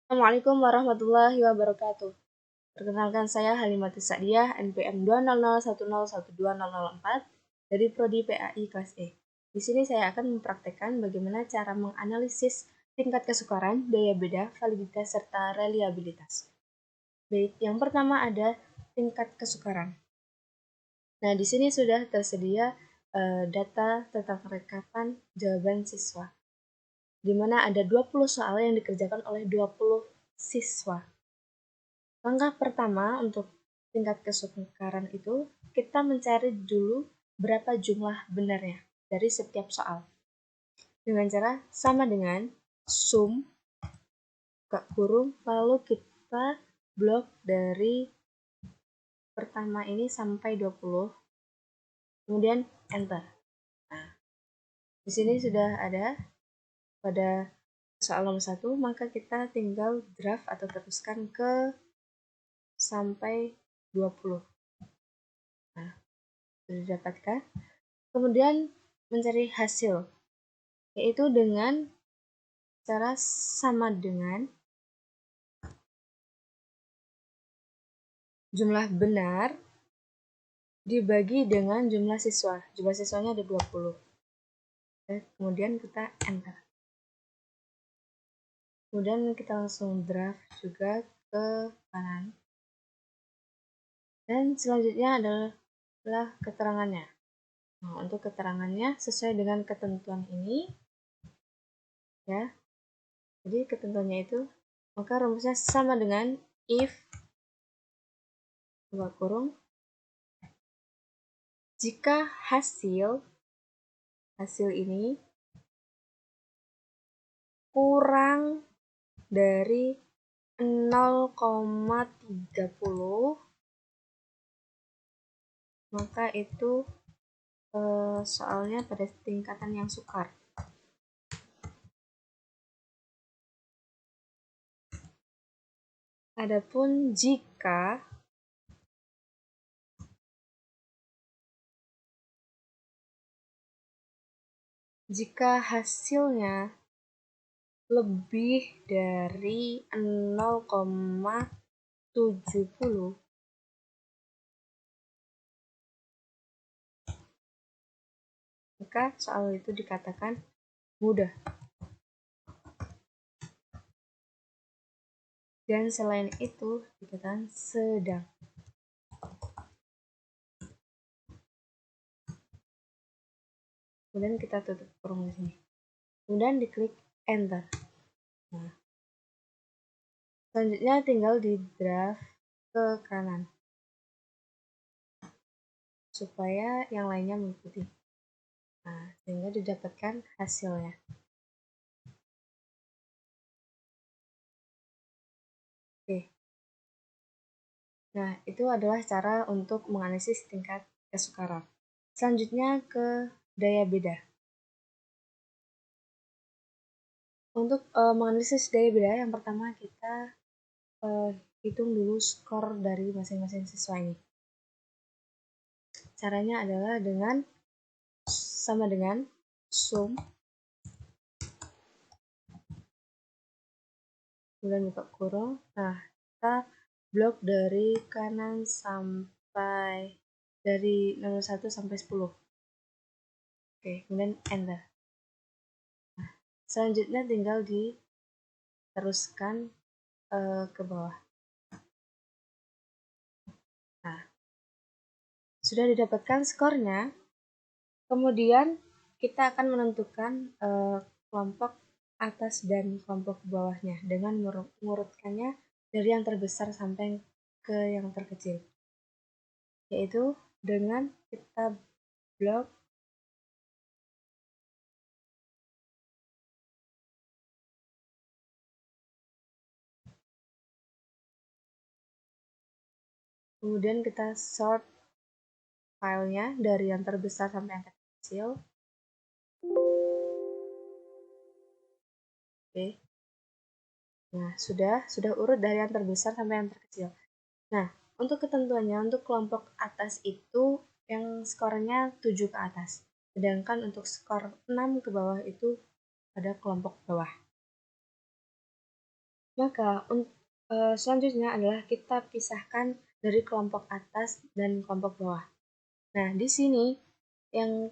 Assalamualaikum warahmatullahi wabarakatuh. Perkenalkan saya Halimatus Sa'diyah, NPM 200101204 dari Prodi PAI kelas E. Di sini saya akan mempraktekkan bagaimana cara menganalisis tingkat kesukaran, daya beda, validitas, serta reliabilitas. Baik, yang pertama ada tingkat kesukaran. Nah, di sini sudah tersedia data tentang rekapan jawaban siswa, di mana ada 20 soal yang dikerjakan oleh 20 siswa. Langkah pertama untuk tingkat kesukaran itu, kita mencari dulu berapa jumlah benarnya dari setiap soal. Dengan cara sama dengan sum, buka kurung, lalu kita blok dari pertama ini sampai 20, kemudian enter. Nah, di sini sudah ada pada soal nomor 1, maka kita tinggal draft atau teruskan ke sampai 20. Nah, sudah didapatkan. Kemudian mencari hasil, yaitu dengan cara sama dengan jumlah benar dibagi dengan jumlah siswa. Jumlah siswanya ada 20. Kemudian kita enter. Kemudian kita langsung draft juga ke kanan. Dan selanjutnya adalah keterangannya. Nah, untuk keterangannya sesuai dengan ketentuan ini, ya. Jadi ketentuannya itu, maka rumusnya sama dengan if buka kurung, jika hasil ini kurang dari 0,30, maka itu soalnya pada tingkatan yang sukar. Adapun jika hasilnya lebih dari 0,70, maka soal itu dikatakan mudah. Dan selain itu dikatakan sedang. Kemudian kita tutup kurung di sini. Kemudian diklik enter. Nah, selanjutnya tinggal di draft ke kanan supaya yang lainnya mengikuti. Nah, sehingga didapatkan hasilnya. Oke. Nah, itu adalah cara untuk menganalisis tingkat kesukaran. Selanjutnya ke daya beda. Untuk menganalisis daya beda, yang pertama kita hitung dulu skor dari masing-masing siswa ini. Caranya adalah dengan sama dengan sum, kemudian buka kurung. Nah, kita blok dari kanan sampai dari nomor 1 sampai 10. Oke, kemudian enter. Nah, selanjutnya tinggal diteruskan ke bawah. Nah, sudah didapatkan skornya, kemudian kita akan menentukan kelompok atas dan kelompok bawahnya dengan mengurutkannya dari yang terbesar sampai ke yang terkecil, yaitu dengan kita blok kemudian kita sort filenya dari yang terbesar sampai yang terkecil. Oke. Nah, sudah urut dari yang terbesar sampai yang terkecil. Nah, untuk ketentuannya, untuk kelompok atas itu yang skornya 7 ke atas. Sedangkan untuk skor 6 ke bawah itu pada kelompok bawah. Maka selanjutnya adalah kita pisahkan dari kelompok atas dan kelompok bawah. Nah, di sini yang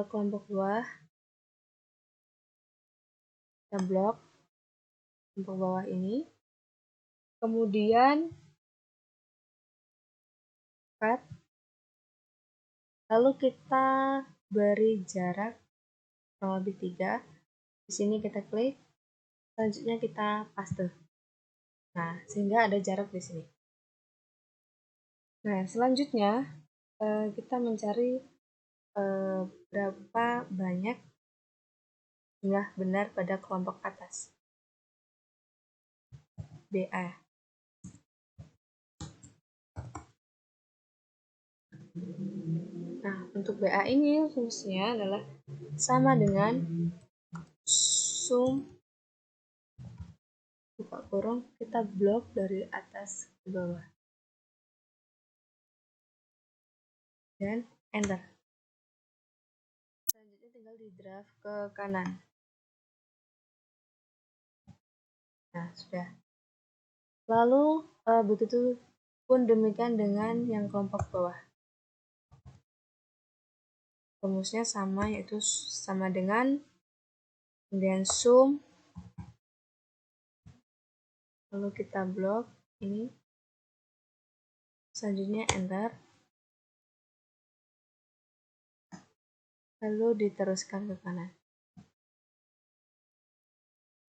kelompok bawah kita blok kelompok bawah ini, kemudian cut, lalu kita beri jarak kurang lebih 3. Di sini kita klik, selanjutnya kita paste. Nah, sehingga ada jarak di sini. Nah, selanjutnya kita mencari berapa banyak jumlah benar pada kelompok atas, BA. Nah, untuk BA ini fungsinya adalah sama dengan sum buka kurung kita blok dari atas ke bawah. Dan enter. Selanjutnya tinggal di drag ke kanan. Nah, sudah. Lalu begitu pun demikian dengan yang kelompok bawah. Rumusnya sama, yaitu sama dengan kemudian sum, lalu kita blok ini, selanjutnya enter, lalu diteruskan ke kanan.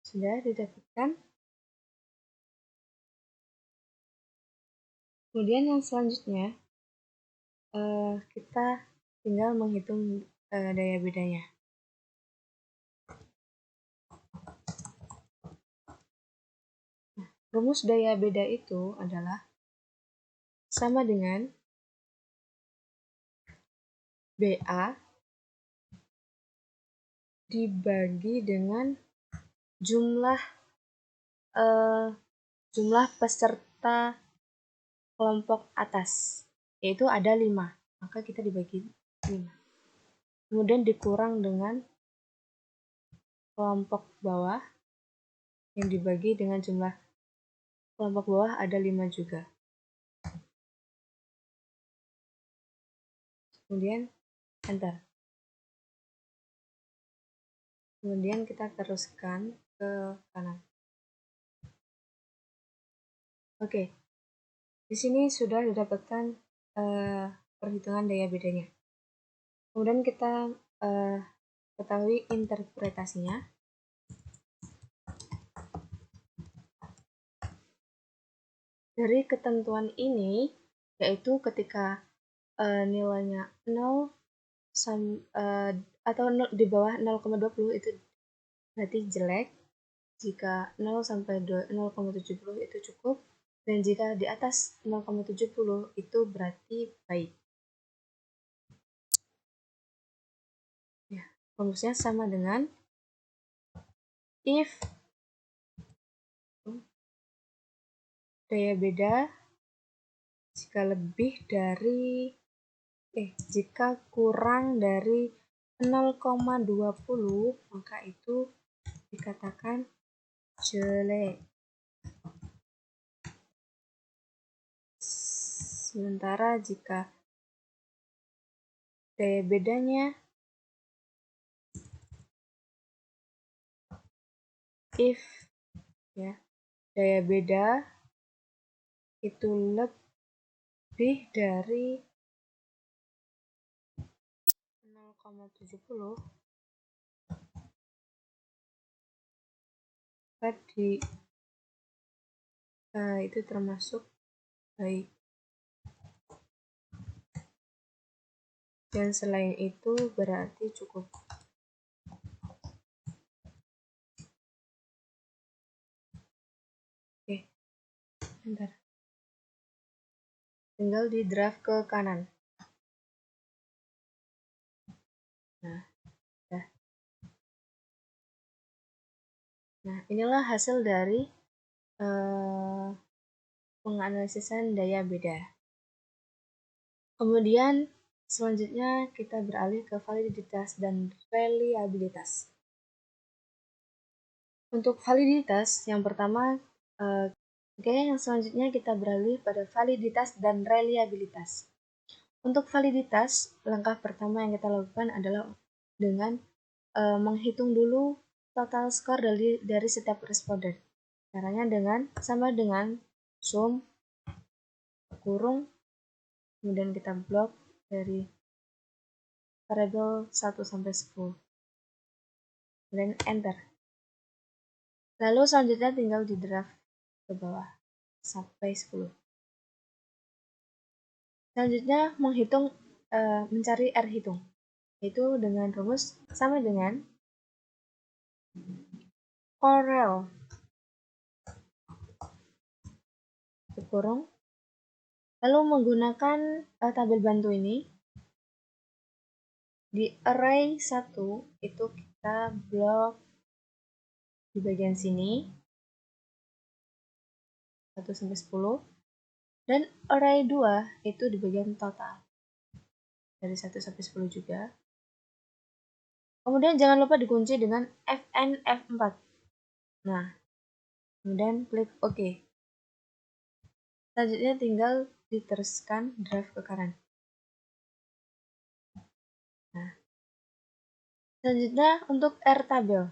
Sudah didapatkan. Kemudian yang selanjutnya kita tinggal menghitung daya bedanya. Rumus daya beda itu adalah sama dengan BA dibagi dengan jumlah peserta kelompok atas, yaitu ada 5, maka kita dibagi 5. Kemudian dikurang dengan kelompok bawah yang dibagi dengan jumlah kelompok bawah ada 5 juga. Kemudian enter. Kemudian kita teruskan ke kanan. Oke, di sini sudah didapatkan perhitungan daya bedanya. Kemudian kita ketahui interpretasinya. Dari ketentuan ini, yaitu ketika nilainya 0 atau di bawah 0,20 itu berarti jelek, jika 0 sampai 0,70 itu cukup, dan jika di atas 0,70 itu berarti baik. Ya, rumusnya sama dengan if daya beda jika kurang dari 0,20 maka itu dikatakan jelek. Sementara jika daya bedanya daya beda itu lebih dari 0,70 tadi itu termasuk baik. Dan selain itu berarti cukup. Oke, bentar. Tinggal di drag ke kanan. Nah, ya. Nah, inilah hasil dari penganalisan daya beda. Kemudian selanjutnya kita beralih ke validitas dan reliabilitas. Untuk validitas, yang pertama Oke, yang selanjutnya kita beralih pada validitas dan reliabilitas. Untuk validitas, langkah pertama yang kita lakukan adalah dengan menghitung dulu total skor dari setiap responden. Caranya sama dengan sum kurung, kemudian kita blok dari variabel 1 sampai 10. Dan enter. Lalu selanjutnya tinggal di draft ke bawah sampai 10. Selanjutnya mencari R hitung, yaitu dengan rumus sama dengan Corel kurung, lalu menggunakan tabel bantu ini di array 1 itu kita blok di bagian sini 1 sampai 10, dan array 2 itu di bagian total dari 1 sampai 10 juga. Kemudian jangan lupa dikunci dengan Fn F4. Nah, kemudian klik OK. Selanjutnya tinggal diteruskan draft ke kanan. Nah, selanjutnya untuk R tabel.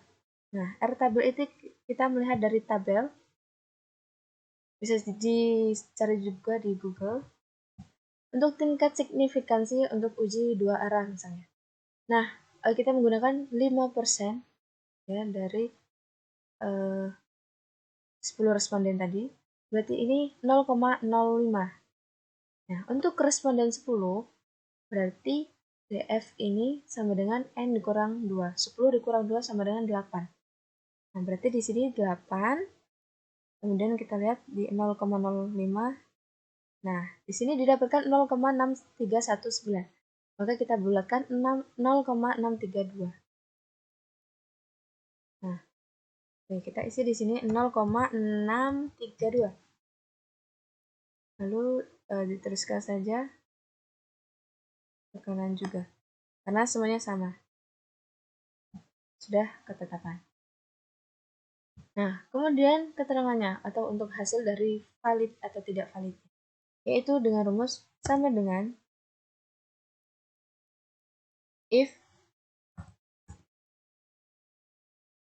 Nah, R tabel itu kita melihat dari tabel. Bisa dicari juga di Google. Untuk tingkat signifikansi untuk uji dua arah misalnya. Nah, kita menggunakan 5% ya dari 10 responden tadi. Berarti ini 0,05. Nah, untuk responden 10 berarti DF ini sama dengan N dikurang 2. 10 dikurang 2 sama dengan 8. Nah, berarti di sini 8. Kemudian kita lihat di 0,05. Nah, di sini didapatkan 0,6319. Maka kita bulatkan 0,632. Nah, kita isi di sini 0,632. Lalu diteruskan saja ke kanan juga, karena semuanya sama. Sudah ketetapan. Nah, kemudian keterangannya atau untuk hasil dari valid atau tidak valid, yaitu dengan rumus sama dengan if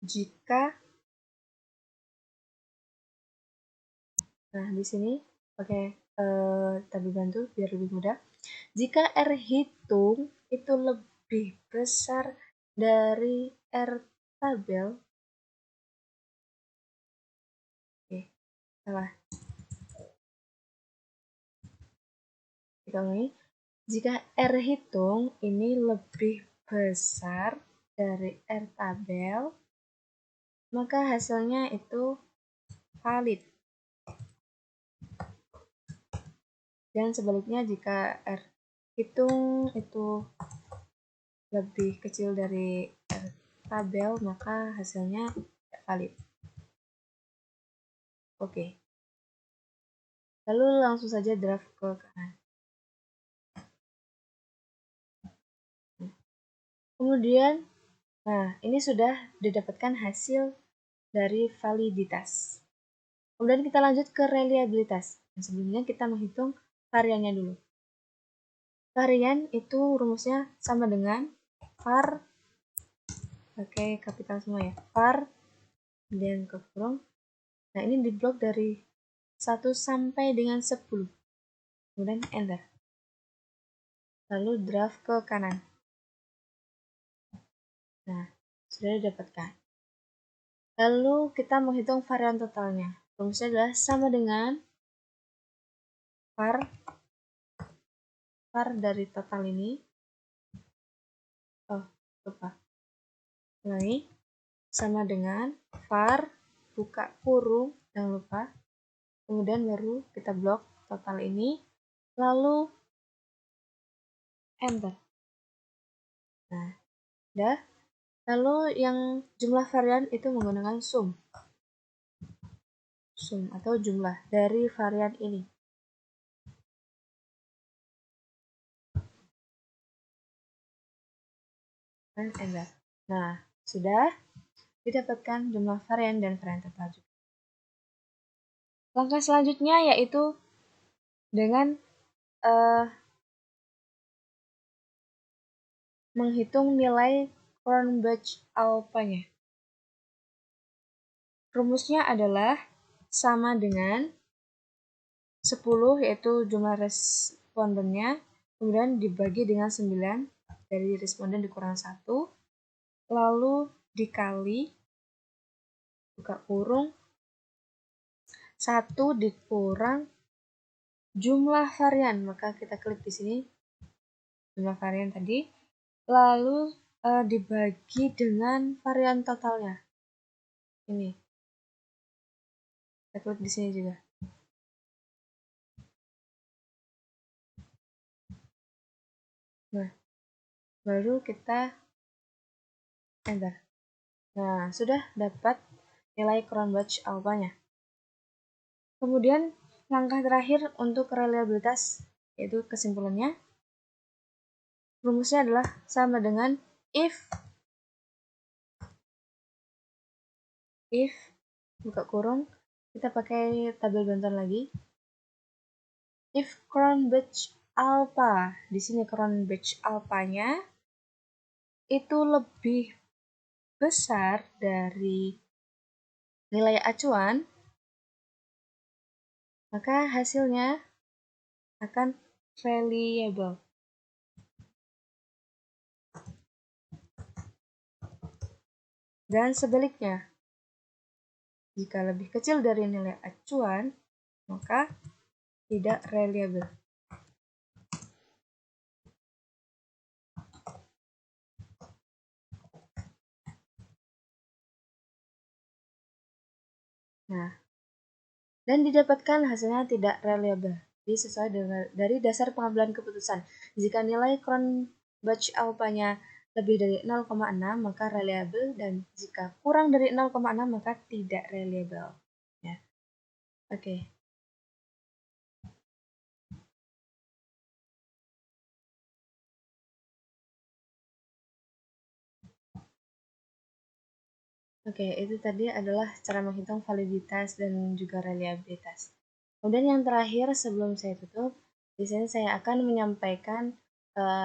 jika. Nah, di sini pakai tabel bantu biar lebih mudah. Jika R hitung itu lebih besar dari R tabel. Oke, salah. Kita ulangi. Jika R hitung ini lebih besar dari R tabel, maka hasilnya itu valid. Dan sebaliknya, jika R hitung itu lebih kecil dari R tabel, maka hasilnya tidak valid. Oke. Lalu langsung saja draft ke kanan. Kemudian, nah ini sudah didapatkan hasil dari validitas. Kemudian kita lanjut ke reliabilitas. Nah, sebelumnya kita menghitung variannya dulu. Varian itu rumusnya sama dengan var, pakai kapital semua ya, var, kemudian ke kurung. Nah, ini diblok dari 1 sampai dengan 10. Kemudian enter. Lalu draft ke kanan. Nah, sudah didapatkan. Lalu kita menghitung varian totalnya. Rumusnya adalah sama dengan var dari total ini. Oh, lupa. Ulangi. Sama dengan var buka kurung, jangan lupa. Kemudian baru kita blok total ini. Lalu enter. Nah, udah. Lalu yang jumlah varian itu menggunakan sum atau jumlah dari varian ini. Dan enter. Nah, sudah didapatkan jumlah varian dan varian total juga. Langkah selanjutnya yaitu dengan menghitung nilai Cronbach-Alpha-nya. Rumusnya adalah sama dengan 10 yaitu jumlah respondennya, kemudian dibagi dengan 9 dari responden dikurang 1, lalu dikali buka kurung 1 dikurang jumlah varian, maka kita klik di sini jumlah varian tadi, lalu dibagi dengan varian totalnya. Ini. Kita klik di sini juga. Nah, baru kita enter. Nah, sudah dapat nilai Cronbach-Alpha-nya. Kemudian langkah terakhir untuk reliabilitas, yaitu kesimpulannya. Rumusnya adalah sama dengan if buka kurung, kita pakai tabel bantuan lagi. If Cronbach-Alpha, di sini Cronbach-Alpha-nya itu lebih besar dari nilai acuan, maka hasilnya akan reliable. Dan sebaliknya, jika lebih kecil dari nilai acuan, maka tidak reliable. Nah, dan didapatkan hasilnya tidak reliable. Jadi sesuai dari dasar pengambilan keputusan. Jika nilai Cronbach-Alpha-nya lebih dari 0,6 maka reliable, dan jika kurang dari 0,6 maka tidak reliable. Ya. Oke. Oke, itu tadi adalah cara menghitung validitas dan juga reliabilitas. Kemudian yang terakhir sebelum saya tutup, di sini saya akan menyampaikan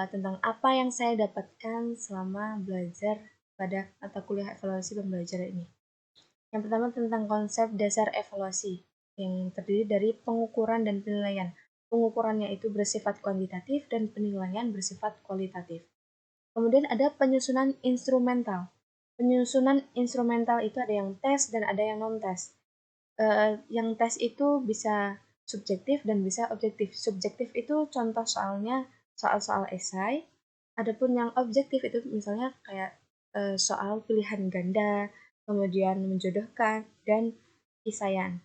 tentang apa yang saya dapatkan selama belajar pada mata kuliah evaluasi pembelajaran ini. Yang pertama tentang konsep dasar evaluasi yang terdiri dari pengukuran dan penilaian. Pengukurannya itu bersifat kuantitatif dan penilaian bersifat kualitatif. Kemudian ada penyusunan instrumental. Penyusunan instrumental itu ada yang tes dan ada yang non-tes. Yang tes itu bisa subjektif dan bisa objektif. Subjektif itu contoh soalnya soal-soal esai. Adapun yang objektif itu misalnya kayak soal pilihan ganda, kemudian menjodohkan, dan isayan.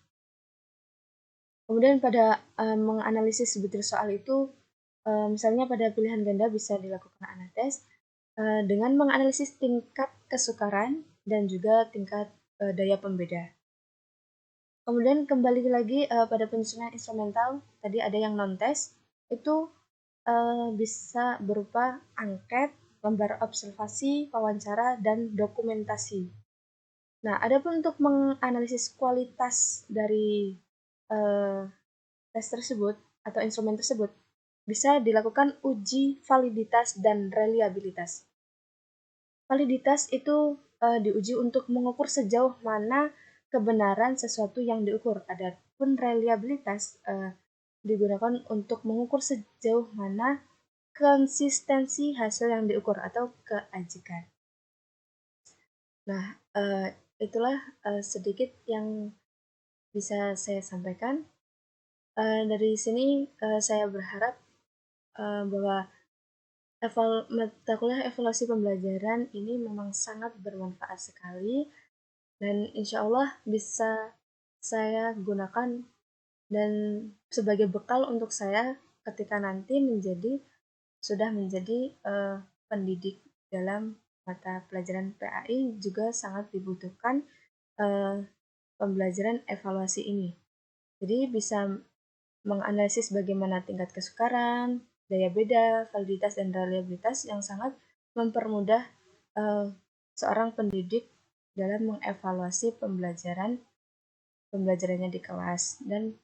Kemudian pada menganalisis butir soal itu, misalnya pada pilihan ganda bisa dilakukan analisis dengan menganalisis tingkat kesukaran dan juga tingkat daya pembeda. Kemudian kembali lagi pada penyusunan instrumental, tadi ada yang non-tes, itu bisa berupa angket, gambar observasi, wawancara, dan dokumentasi. Nah, adapun untuk menganalisis kualitas dari tes tersebut atau instrumen tersebut, bisa dilakukan uji validitas dan reliabilitas. Validitas itu diuji untuk mengukur sejauh mana kebenaran sesuatu yang diukur. Adapun reliabilitas digunakan untuk mengukur sejauh mana konsistensi hasil yang diukur atau keajikan. Nah, itulah sedikit yang bisa saya sampaikan. Dari sini saya berharap bahwa mata kuliah evaluasi pembelajaran ini memang sangat bermanfaat sekali, dan insya Allah bisa saya gunakan dan sebagai bekal untuk saya ketika nanti sudah menjadi pendidik dalam mata pelajaran PAI, juga sangat dibutuhkan pembelajaran evaluasi ini. Jadi bisa menganalisis bagaimana tingkat kesukaran, daya beda, validitas, dan reliabilitas yang sangat mempermudah seorang pendidik dalam mengevaluasi pembelajaran pembelajarannya di kelas dan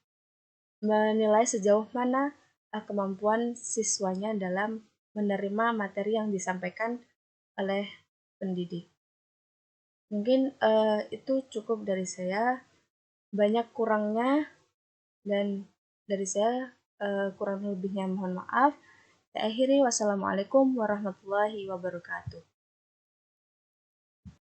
menilai sejauh mana kemampuan siswanya dalam menerima materi yang disampaikan oleh pendidik. Mungkin itu cukup dari saya, banyak kurangnya dan dari saya kurang lebihnya mohon maaf. Saya akhiri, wassalamualaikum warahmatullahi wabarakatuh.